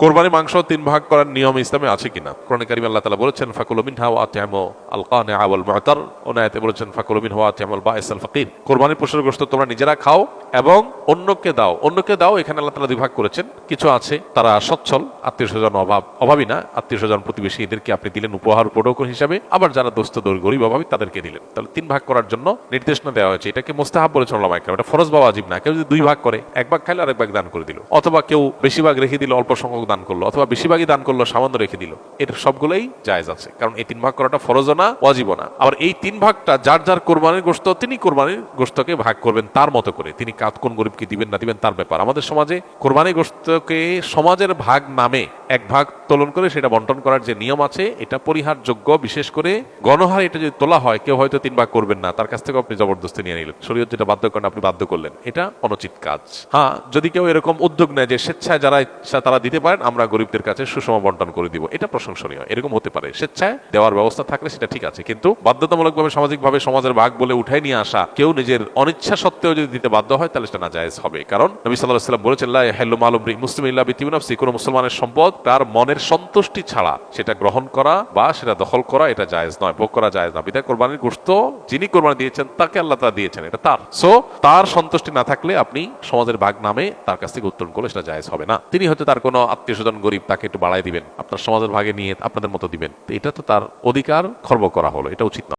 কোরবানি মাংস তিন ভাগ করার নিয়ম ইসলামে আছে কিনা? কোরআনে কারিমে আল্লাহ তাআলা বলেছেন ফাকুলু মিনহা ওয়া আত'ইমু আল কানিআ ওয়াল মু'তার। অন্য আয়াতে বলেছেন ফাকুলু মিনহা ওয়া আত'ইমুল বাঈস আল ফাকির। কোরবানির পশুর গোশত তোমরা নিজেরা খাও এবং অন্যকে দাও। অন্যকে দাও এখানে আল্লাহ তাআলা দুই ভাগ করেছেন। কিছু আছে তারা সচ্ছল, আত্মীয়স্বজন অভাবী না, আত্মীয়স্বজন প্রতিবেশী এদেরকে আপনি দিলেন উপহার উপঢৌকন হিসাবে, আবার যারা দোস্ত গরিব অভাবী তাদেরকে দিলেন। তাহলে তিন ভাগ করার জন্য নির্দেশনা দেওয়া হয়েছে। এটাকে মুস্তাহাব বলেছেন উলামায়ে কেরাম, এটা ফরজ বা ওয়াজিব না। কেউ যদি দুই ভাগ করে, এক ভাগ খাইলো আর এক ভাগ দান করে দিল, অথবা কেউ বেশি ভাগ রেখে দিল অল্প সংখ্যক দান করলো, অথবা বেশিরভাগই দান করলো সামান্য রেখে দিল, এর সবগুলোই জায়েজ আছে। কারণ এই তিন ভাগ করাটা ফরজও না ওয়াজিবও না। আবার এই তিন ভাগটা যার যার কোরবানির গোশত তিনি কোরবানির গোশতকে ভাগ করবেন তার মতো করে। তিনি কোন গরিবকে দিবেন না দিবেন তার ব্যাপার। আমাদের সমাজে কোরবানির গোশতকে সমাজের ভাগ নামে এক ভাগ তোলন করে সেটা বন্টন করার যে নিয়ম আছে এটা পরিহারযোগ্য। বিশেষ করে গণহারে এটা যদি তোলা হয়, কেউ হয়তো তিন ভাগ করবেন না, তার কাছ থেকে আপনি জবরদস্তি নিয়ে নিলেন, শরীয়ত যেটা বাধ্য করেন আপনি বাধ্য করলেন, এটা অনুচিত কাজ। হ্যাঁ, যদি কেউ এরকম উদ্যোগ নেয় যে স্বেচ্ছায় যারা ইচ্ছা তারা দিতে পারেন, আমরা গরিবদের কাছে সুষম বন্টন করে দিব, এটা প্রশংসনীয়। এরকম হতে পারে, স্বেচ্ছায় দেওয়ার ব্যবস্থা থাকলে সেটা ঠিক আছে। কিন্তু বাধ্যতামূলকভাবে সামাজিকভাবে সমাজের ভাগ বলে উঠাই নিয়ে আসা, কেউ নিজের অনিচ্ছা সত্ত্বেও যদি দিতে বাধ্য হয় তাহলে সেটা নাজায়েজ হবে। কারণ নবী সাল্লাল্লাহু আলাইহি ওয়াসাল্লাম বলেছেন লা ইয়াহিল্লু মালু ইমরিইন মুসলিমিন ইল্লা বিতিবি নাফসি, কোন মুসলমানের সম্পদ তার মনের সন্তুষ্টি ছাড়া সেটা গ্রহণ করা বা সেটা দখল করা এটা জায়েজ নয়, ভোগ করা জায়েজ না। বিধায় কোরবানির গোশত যিনি কোরবানি দিয়েছেন তাকে আল্লাহ তাআলা দিয়েছেন, এটা তার। সো তার সন্তুষ্টি না থাকলে আপনি সমাজের ভাগ নামে তার কাছ থেকে উত্তোলন করলে সেটা জায়েজ হবে না। তিনি হয়তো তার কোনো আত্মীয়স্বজন গরিব, তাকে একটু বাড়াই দিবেন, আপনার সমাজের ভাগে নিয়ে আপনাদের মতো দিবেন, এটা তো তার অধিকার খর্ব করা হলো, এটা উচিত না।